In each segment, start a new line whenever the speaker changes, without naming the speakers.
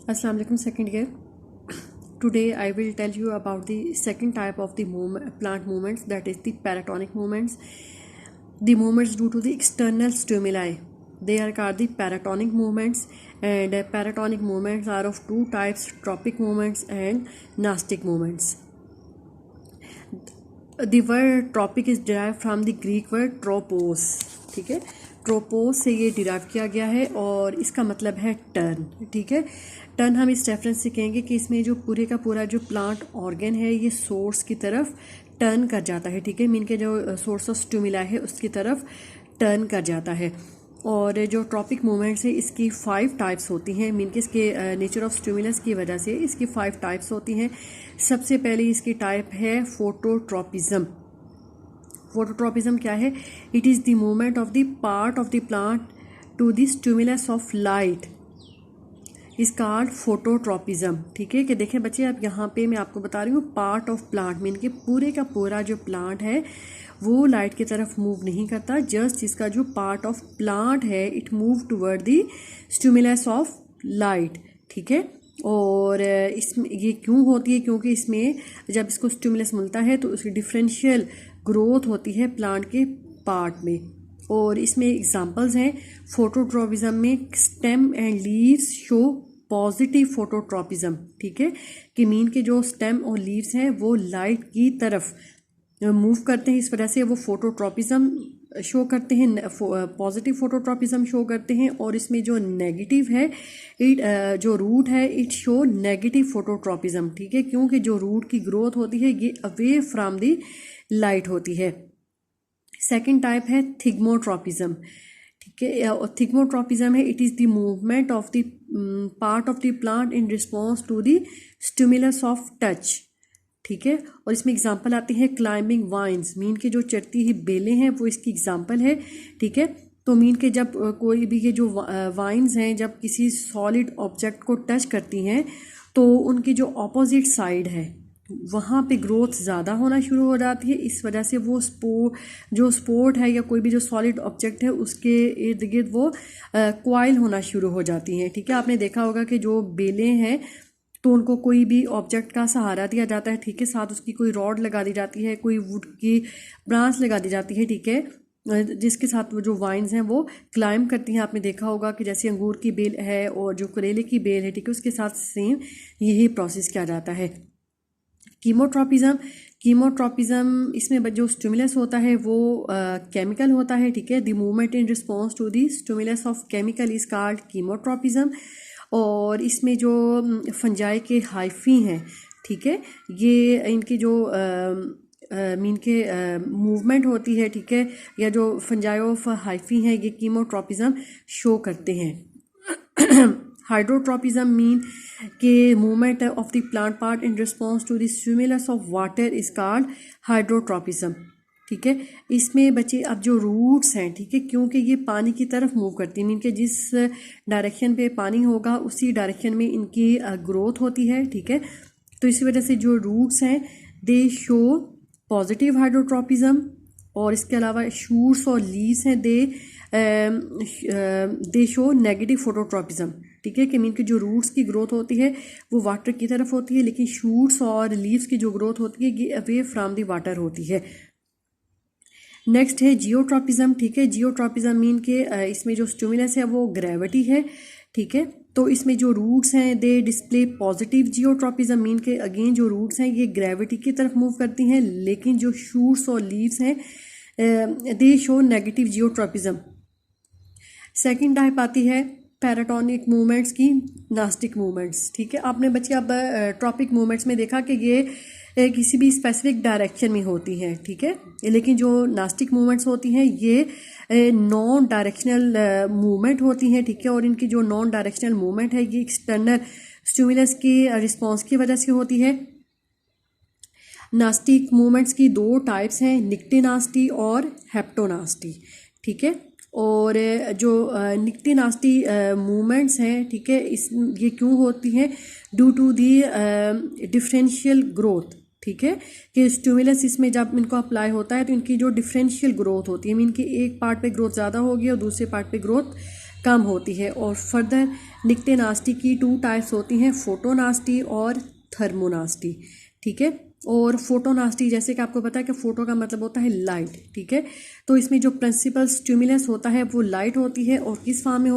Assalamu alaikum, second year. Today I will tell you about the second type of the plant movements, that is the paratonic movements. The movements due to the external stimuli, they are called the paratonic movements, and paratonic movements are of two types: tropic movements and nastic movements. The word tropic is derived from the Greek word tropos. ठीक है, ट्रोपोस से ये derive किया गया है और इसका मतलब है टर्न. ठीक है, टर्न हम इस रेफरेंस से कहेंगे कि इसमें जो पूरे का पूरा जो प्लांट ऑर्गन है ये सोर्स की तरफ टर्न कर जाता है. ठीक है, मीन के जो सोर्स ऑफ स्टिमुला है उसकी तरफ टर्न कर जाता है. और जो ट्रॉपिक मूवमेंट्स है इसकी 5 टाइप्स होती हैं. मीन के इसके नेचर ऑफ स्टिमुलस की वजह से इसकी 5 टाइप्स होती हैं. सबसे पहले इसकी टाइप है फोटोट्रॉपिज्म. फोटोट्रॉपिज्म क्या है? It is the movement of the part of the plant to the stimulus of light is called phototropism. ठीक है, कि देखें बच्चे, अब यहाँ पे मैं आपको बता रही हूँ पार्ट ऑफ प्लांट मीन के पूरे का पूरा जो प्लांट है वो लाइट की तरफ मूव नहीं करता. जस्ट इसका जो पार्ट ऑफ प्लांट है it move toward the stimulus of light. ठीक है, और इसमें ये क्यों होती है? क्योंकि इसमें जब इसको स्टिमुलस मिलता है तो उसकी डिफरेंशियल ग्रोथ होती है प्लांट के पार्ट में. और इसमें एग्जांपल्स हैं फोटोट्रॉपिज्म में. Stem and leaves show positive phototropism. ठीक है, कि मीन के जो स्टेम और लीव्स हैं वो लाइट की तरफ मूव करते हैं, इस वजह से वो फोटोट्रॉपिज्म शो करते हैं, पॉजिटिव फोटोट्रॉपिज्म शो करते हैं. और इसमें जो नेगेटिव है जो रूट है इट शो नेगेटिव फोटोट्रॉपिज्म. ठीक है, क्योंकि जो रूट की ग्रोथ होती है ये अवे फ्रॉम द लाइट होती है. सेकेंड टाइप है थिग्मोट्रॉपिज्म. ठीक है, और थिग्मोट्रॉपिज्म है it is the movement of the part of the plant in response to the stimulus of touch. ठीक है, और इसमें एग्जांपल आती है क्लाइंबिंग वाइन्स. मीन के जो चढ़ती हुई बेलें हैं वो इसकी एग्जांपल है. ठीक है, तो मीन के जब कोई भी ये जो वाइन्स हैं जब किसी सॉलिड ऑब्जेक्ट को टच करती हैं तो उनकी जो ऑपोजिट साइड है वहाँ पे ग्रोथ ज़्यादा होना शुरू हो जाती है. इस वजह से वो स्पोर्ट है या कोई भी जो सॉलिड ऑब्जेक्ट है उसके इर्द गिर्द वो क्वाइल होना शुरू हो जाती हैं. ठीक है, आपने देखा होगा कि जो बेलें हैं तो उनको कोई भी ऑब्जेक्ट का सहारा दिया जाता है. ठीक है, साथ उसकी कोई रॉड लगा दी जाती है, कोई वुड की ब्रांच लगा दी जाती है. ठीक है, जिसके साथ वो जो वाइन्स हैं वो क्लाइंब करती हैं. आपने देखा होगा कि जैसे अंगूर की बेल है और जो करेले की बेल है, ठीक है, उसके साथ सेम यही प्रोसेस किया जाता है. कीमोट्रॉपिज्म इसमें जो स्टिमुलस होता है वो केमिकल होता है. ठीक है, the movement in response to the stimulus of chemical is called chemotropism. और इसमें जो फंजाई के हाइफी हैं, ठीक है, ये इनकी जो मीन के मूवमेंट होती है, ठीक है, या जो फंजाई ऑफ हाइफी हैं ये कीमोट्रॉपिज्म शो करते हैं. हाइड्रोट्रॉपिज्म मीन के movement of the plant part in response to the stimulus of water is called hydrotropism. ठीक है, इसमें बच्चे अब जो रूट्स हैं, ठीक है, क्योंकि ये पानी की तरफ मूव करती हैं, मीन के जिस डायरेक्शन पे पानी होगा उसी डायरेक्शन में इनकी ग्रोथ होती है. ठीक है, तो इसी वजह से जो रूट्स हैं दे शो पॉजिटिव हाइड्रोट्रॉपिज्म. और इसके अलावा शूट्स और लीव्स हैं दे शो नेगेटिव फोटोट्रॉपिज्म. ठीक है, कि मीन की जो रूट्स की ग्रोथ होती है वो वाटर की तरफ होती है, लेकिन शूट्स और लीव्स की जो ग्रोथ होती है ये अवे फ्रॉम द वाटर होती है. नेक्स्ट है जियोट्रॉपिज्म. ठीक है, जियोट्रॉपिज्म मीन के इसमें जो स्टिमुलस है वो ग्रेविटी है. ठीक है, तो इसमें जो रूट्स हैं दे डिस्प्ले पॉजिटिव जियोट्रॉपिज्म. मीन के अगेन जो रूट्स हैं ये ग्रेविटी की तरफ मूव करती हैं, लेकिन जो शूट्स और लीव्स हैं दे show negative geotropism. Second type आती है पैराटोनिक मूवमेंट्स की, नास्टिक मूवमेंट्स. ठीक है, आपने बच्चे अब ट्रॉपिक मूवमेंट्स में देखा कि ये किसी भी स्पेसिफिक डायरेक्शन में होती हैं. ठीक है, लेकिन जो नास्टिक मूवमेंट्स होती हैं ये नॉन डायरेक्शनल मूवमेंट होती हैं. ठीक है, और इनकी जो नॉन डायरेक्शनल मूवमेंट है ये एक्सटर्नल स्टिमुलस की रिस्पॉन्स की वजह से होती है. नास्टिक मूवमेंट्स की 2 टाइप्स हैं, निक्टेनास्टी और हेप्टोनास्टी. ठीक है, और जो निक्टेनास्टी मूवमेंट्स हैं, ठीक है, ये क्यों होती हैं? Due to the differential growth. ठीक है, कि स्टिमुलस इसमें जब इनको अप्लाई होता है तो इनकी जो डिफरेंशियल ग्रोथ होती है, मीन कि एक पार्ट पे ग्रोथ ज़्यादा होगी और दूसरे पार्ट पे ग्रोथ कम होती है। और फर्दर निक्टेनास्टी की 2 टाइप्स होती हैं, फोटोनास्टी और थर्मोनास्टी, ठीक है। और फोटोनास्टी जैसे कि आपको पता है कि फोटो का मतलब होता है लाइट, ठीक है। तो इसमें जो प्रिंसिपल स्टिमुलस होता है वो लाइट होती है, और किस फॉर्म में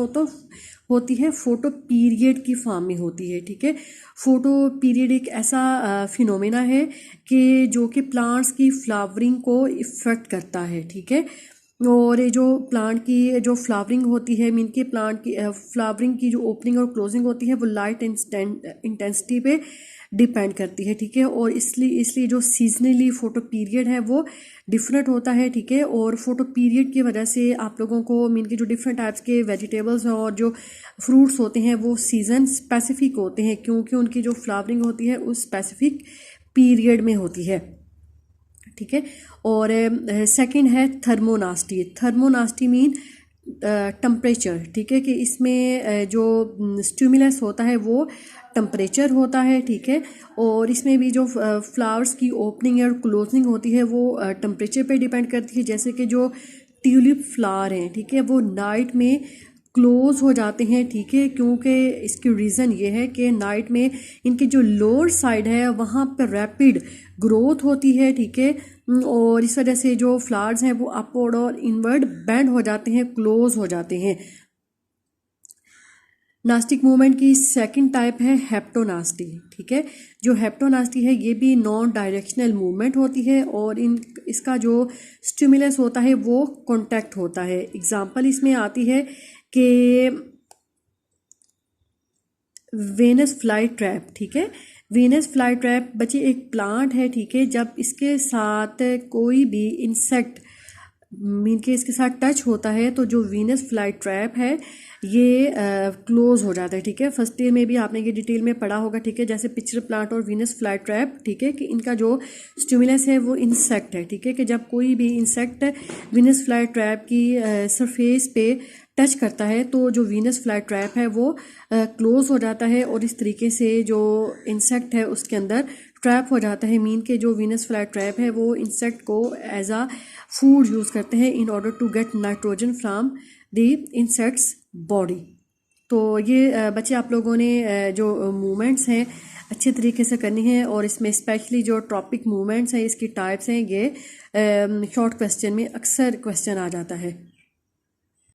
होती है, फोटो पीरियड की फॉर्म में होती है, ठीक है। फोटो पीरियड एक ऐसा फिनोमेना है कि जो कि प्लांट्स की फ्लावरिंग को इफ़ेक्ट करता है, ठीक है। और ये जो प्लांट की जो फ्लावरिंग होती है, मीन के प्लांट की फ्लावरिंग की जो ओपनिंग और क्लोजिंग होती है वो लाइट इंटेंसिटी पे डिपेंड करती है, ठीक है। और इसलिए जो सीजनली फोटो पीरियड है वो डिफरेंट होता है, ठीक है। और फोटो पीरियड की वजह से आप लोगों को मीन के जो डिफरेंट टाइप्स के वेजिटेबल्स और जो फ्रूट्स होते हैं वो सीज़न स्पेसिफिक होते हैं, क्योंकि उनकी जो फ्लावरिंग होती है उस स्पेसिफिक पीरियड में होती है, ठीक है। और सेकंड है थर्मोनास्टी। थर्मोनास्टी मीन टेम्परेचर, ठीक है, कि इसमें जो स्टिमुलस होता है वो टेम्परेचर होता है, ठीक है। और इसमें भी जो फ्लावर्स की ओपनिंग और क्लोजिंग होती है वो टेम्परेचर पे डिपेंड करती है। जैसे कि जो ट्यूलिप फ्लावर हैं, ठीक है, वो नाइट में क्लोज हो जाते हैं, ठीक है, क्योंकि इसकी रीज़न ये है कि नाइट में इनकी जो लोअर साइड है वहाँ पर रैपिड ग्रोथ होती है, ठीक है। और इस वजह से जो फ्लावर्स हैं वो अपवर्ड और इनवर्ड बेंड हो जाते हैं, क्लोज हो जाते हैं। नास्टिक मूवमेंट की सेकंड टाइप है हेप्टोनास्टी, ठीक है। जो हेप्टोनास्टी है ये भी नॉन डायरेक्शनल मूवमेंट होती है, और इसका जो स्टिमुलस होता है वो कॉन्टैक्ट होता है। एग्जांपल इसमें आती है कि वेनस फ्लाई ट्रैप, ठीक है। वेनस फ्लाई ट्रैप बच्चे एक प्लांट है, ठीक है। जब इसके साथ कोई भी इंसेक्ट मीन के इसके साथ टच होता है तो जो वीनस फ्लाई ट्रैप है ये क्लोज हो जाता है, ठीक है। फर्स्ट ईयर में भी आपने ये डिटेल में पढ़ा होगा, ठीक है, जैसे पिक्चर प्लांट और वीनस फ्लाई ट्रैप, ठीक है, कि इनका जो स्टिमुलस है वो इंसेक्ट है, ठीक है, कि जब कोई भी इंसेक्ट वीनस फ्लाई ट्रैप की सरफेस पे टच करता है तो जो वीनस फ्लाई ट्रैप है वो क्लोज हो जाता है, और इस तरीके से जो इंसेक्ट है उसके अंदर ट्रैप हो जाता है। मीन के जो वीनस फ्लाई ट्रैप है वो इंसेक्ट को एज आ फूड यूज़ करते हैं in order to get nitrogen from the insects body. तो ये बच्चे आप लोगों ने जो मूवमेंट्स हैं अच्छे तरीके से करनी है, और इसमें स्पेशली जो टॉपिक मूवमेंट्स हैं इसकी टाइप्स हैं ये शॉर्ट क्वेश्चन में अक्सर क्वेश्चन आ जाता है।